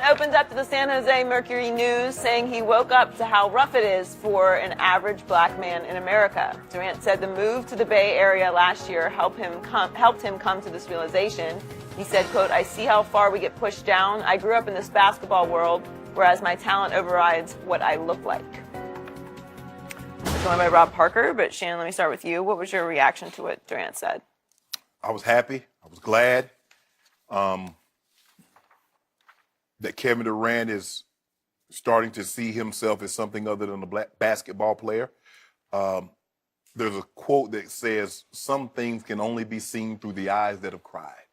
Durant opened up to the San Jose Mercury News, saying he woke up to how rough it is for an average black man in America. Durant said the move to the Bay Area last year helped him come to this realization. He said, quote, "I see how far we get pushed down. I grew up in this basketball world, whereas my talent overrides what I look like." Joined by Rob Parker, but Shannon, let me start with you. What was your reaction to what Durant said? I was happy. I was glad that Kevin Durant is starting to see himself as something other than a black basketball player. There's a quote that says, "Some things can only be seen through the eyes that have cried."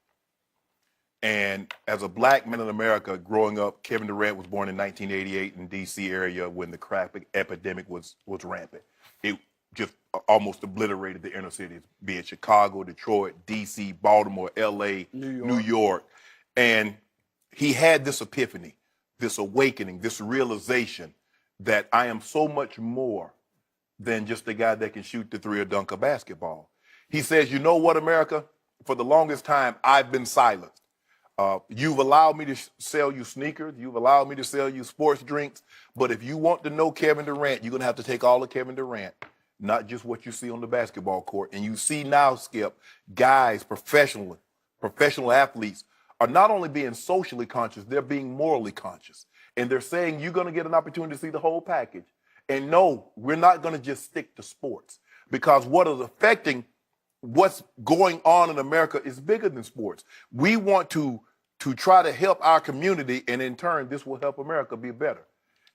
And as a black man in America growing up, Kevin Durant was born in 1988 in D.C. area when the crack epidemic was rampant. It just almost obliterated the inner cities, be it Chicago, Detroit, D.C., Baltimore, L.A., New York. And he had this epiphany, this awakening, this realization that I am so much more than just a guy that can shoot the three or dunk a basketball. He says, "You know what, America? For the longest time, I've been silenced. You've allowed me to sell you sneakers. You've allowed me to sell you sports drinks. But if you want to know Kevin Durant, you're going to have to take all of Kevin Durant, not just what you see on the basketball court." And you see now, Skip, guys, professional athletes are not only being socially conscious, they're being morally conscious. And they're saying you're going to get an opportunity to see the whole package. And no, we're not going to just stick to sports, because what is affecting what's going on in America is bigger than sports. We want to try to help our community, and in turn, this will help America be better.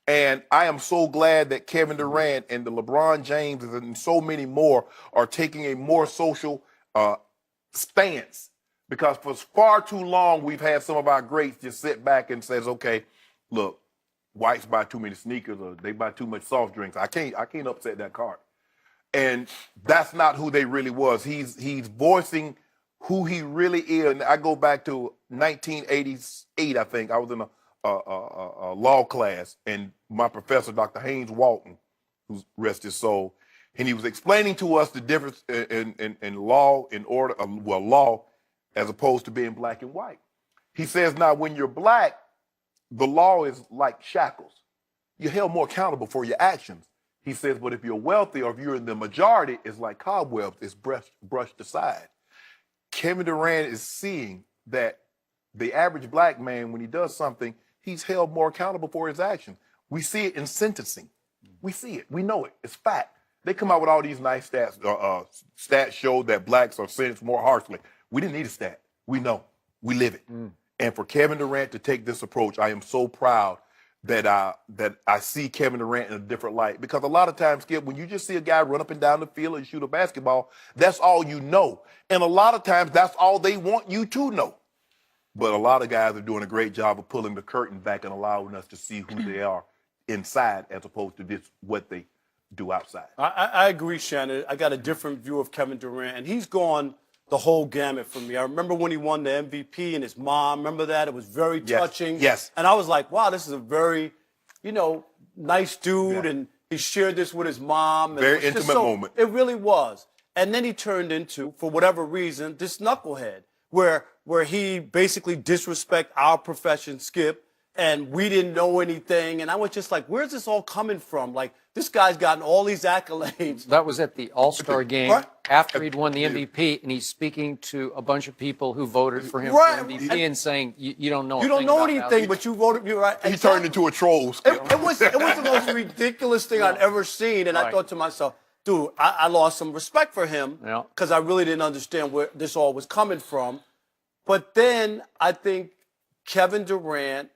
And I am so glad that Kevin Durant and the LeBron James and so many more are taking a more social stance, because for far too long, we've had some of our greats just sit back and says, okay, look, whites buy too many sneakers or they buy too much soft drinks. I can't upset that cart. And that's not who they really was. He's voicing who he really is. And I go back to 1988, I think. I was in a law class, and my professor, Dr. Haynes Walton, who's rest his soul, and he was explaining to us the difference in law, law as opposed to being black and white. He says, now, when you're black, the law is like shackles. You're held more accountable for your actions. He says, but if you're wealthy or if you're in the majority, it's like cobwebs, it's brushed aside. Kevin Durant is seeing that the average black man, when he does something, he's held more accountable for his actions. We see it in sentencing. We see it. We know it. It's fact. They come out with all these nice stats. Stats show that blacks are sentenced more harshly. We didn't need a stat. We know. We live it. And for Kevin Durant to take this approach, I am so proud that I see Kevin Durant in a different light. Because a lot of times, Skip, when you just see a guy run up and down the field and shoot a basketball, that's all you know. And a lot of times, that's all they want you to know. But a lot of guys are doing a great job of pulling the curtain back and allowing us to see who they are inside as opposed to just what they do outside. I agree, Shannon. I got a different view of Kevin Durant, and he's gone the whole gamut for me. I remember when he won the MVP and his mom, remember that? It was very touching. Yes. And I was like, wow, this is a very, nice dude, and he shared this with his mom. And Very intimate moment. It really was. And then he turned into, for whatever reason, this knucklehead, where he basically disrespect our profession, Skip, and we didn't know anything. And I was just like, where's this all coming from? Like, this guy's gotten all these accolades. That was at the All-Star game Right. after he'd won the MVP, and he's speaking to a bunch of people who voted for him Right. for MVP and saying, you don't know You don't know about anything, basketball." but you voted. You're right. He turned into a troll. It was the most ridiculous thing I'd ever seen, and I Right. thought to myself, dude, I lost some respect for him Yeah. because I really didn't understand where this all was coming from. But then I think Kevin Durant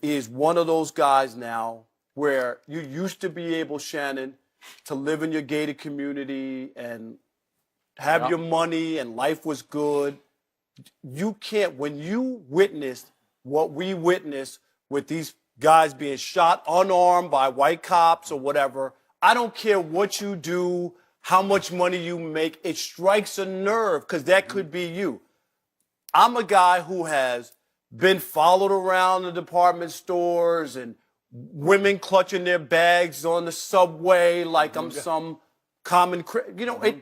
is one of those guys now where you used to be able, Shannon, to live in your gated community and have your money and life was good. You can't, when you witnessed what we witnessed with these guys being shot unarmed by white cops or whatever, I don't care what you do, how much money you make, it strikes a nerve because that could be you. I'm a guy who has been followed around the department stores and women clutching their bags on the subway like I'm some common,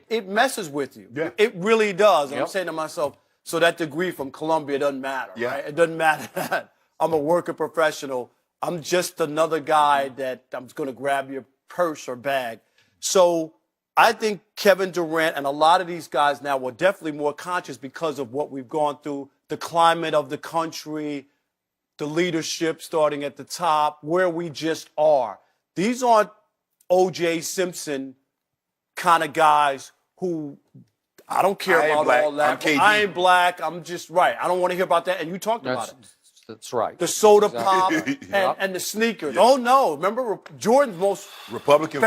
it messes with you. Yeah. It really does. And I'm Yep. saying to myself, so that degree from Columbia doesn't matter, Yeah. right? It doesn't matter that I'm a working professional. I'm just another guy that I'm going to grab your purse or bag. So I think Kevin Durant and a lot of these guys now were definitely more conscious because of what we've gone through, the climate of the country, the leadership starting at the top, where we just are. These aren't O.J. Simpson kind of guys who I don't care about black. all that. I'm KG. I ain't black. I'm just right. I don't want to hear about that. And you talked about it. That's right. The soda Exactly. pop and the sneakers. Yeah. Oh, no. Remember, Jordan's most... Republicans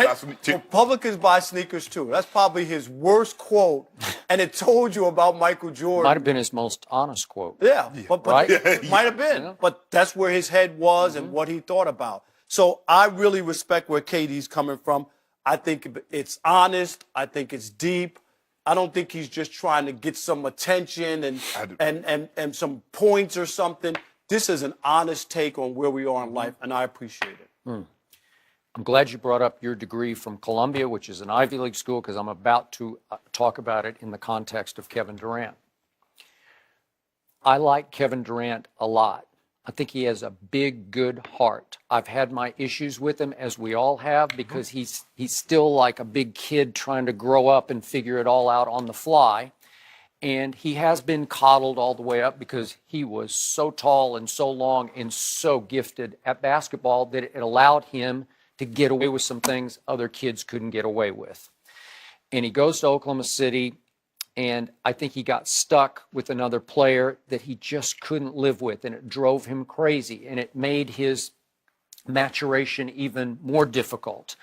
buy sneakers, too. That's probably his worst quote. And it told you about Michael Jordan. Might have been his most honest quote. Yeah. But right? It might have been. Yeah. But that's where his head was and what he thought about. So I really respect where KD's coming from. I think it's honest. I think it's deep. I don't think he's just trying to get some attention and some points or something. This is an honest take on where we are in life, and I appreciate it. I'm glad you brought up your degree from Columbia, which is an Ivy League school, because I'm about to talk about it in the context of Kevin Durant. I like Kevin Durant a lot. I think he has a big, good heart. I've had my issues with him, as we all have, because he's still like a big kid trying to grow up and figure it all out on the fly. And he has been coddled all the way up because he was so tall and so long and so gifted at basketball that it allowed him to get away with some things other kids couldn't get away with. And he goes to Oklahoma City, and I think he got stuck with another player that he just couldn't live with, and it drove him crazy, and it made his maturation even more difficult.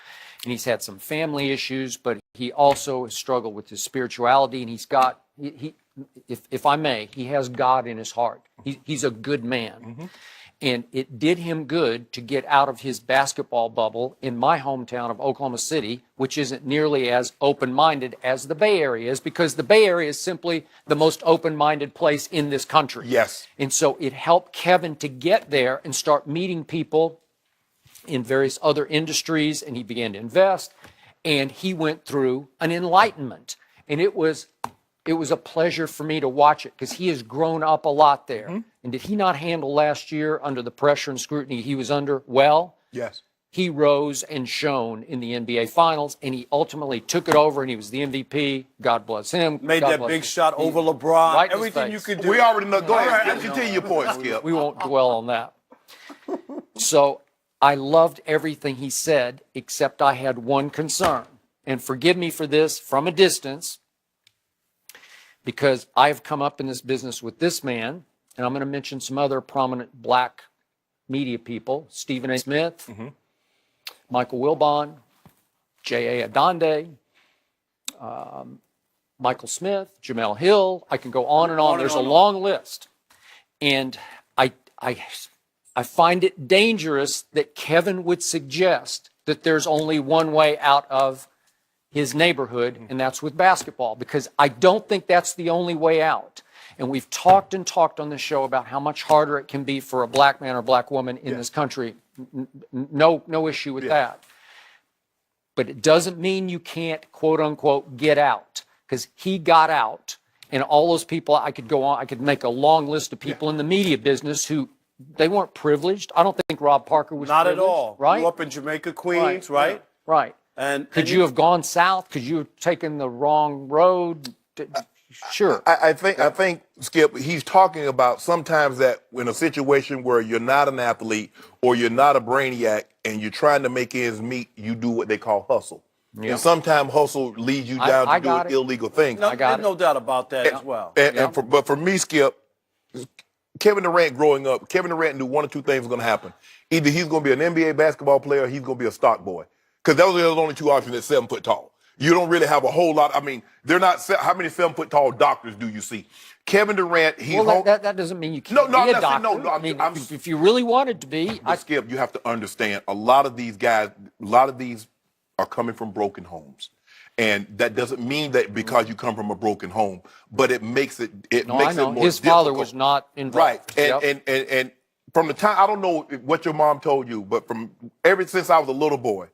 And he's had some family issues, but he also has struggled with his spirituality, and he's got, if I may, he has God in his heart. He's a good man. And it did him good to get out of his basketball bubble in my hometown of Oklahoma City, which isn't nearly as open-minded as the Bay Area is, because the Bay Area is simply the most open-minded place in this country. Yes. And so it helped Kevin to get there and start meeting people in various other industries, and he began to invest, and he went through an enlightenment. And it was a pleasure for me to watch it, because he has grown up a lot there. And did he not handle last year under the pressure and scrutiny he was under well? Yes. He rose and shone in the NBA Finals, and he ultimately took it over, and he was the MVP. God bless him. Made God that bless big him. shot over LeBron. Right in his Everything you face. could do. We already know. Go ahead. Continue your point, Skip. We won't dwell on that. So I loved everything he said, except I had one concern. And forgive me for this from a distance, because I've come up in this business with this man, and I'm going to mention some other prominent black media people: Stephen A. Smith, Michael Wilbon, J.A. Adonde, Michael Smith, Jamel Hill. I can go on and on. There's a long list. And I find it dangerous that Kevin would suggest that there's only one way out of his neighborhood, and that's with basketball, because I don't think that's the only way out. And we've talked and talked on this show about how much harder it can be for a black man or black woman in this country. No issue with that. But it doesn't mean you can't, quote unquote, get out, because he got out. And all those people, I could go on, I could make a long list of people in the media business who, they weren't privileged. I don't think Rob Parker was Not privileged. at all. Right? Grew up in Jamaica, Queens, right? Right. And could you have gone south? Could you have taken the wrong road? Sure. I think, Skip, he's talking about sometimes that in a situation where you're not an athlete or you're not a brainiac and you're trying to make ends meet, you do what they call hustle. Yeah. And sometimes hustle leads you down to doing illegal things. No, there's no doubt about that as well. But for me, Skip, Kevin Durant growing up, Kevin Durant knew one or two things were going to happen. Either he's going to be an NBA basketball player or he's going to be a stock boy. Because those are the only two options at 7 foot tall. You don't really have a whole lot. I mean, they're not. How many 7 foot tall doctors do you see? Kevin Durant, that doesn't mean you can't be a doctor. No, I mean, if you really wanted to be. Skip, you have to understand, a lot of these guys, a lot of these are coming from broken homes. And that doesn't mean that because you come from a broken home, but it makes it makes it more difficult. His father was not involved. Right. And from the time, I don't know what your mom told you, but from ever since I was a little boy,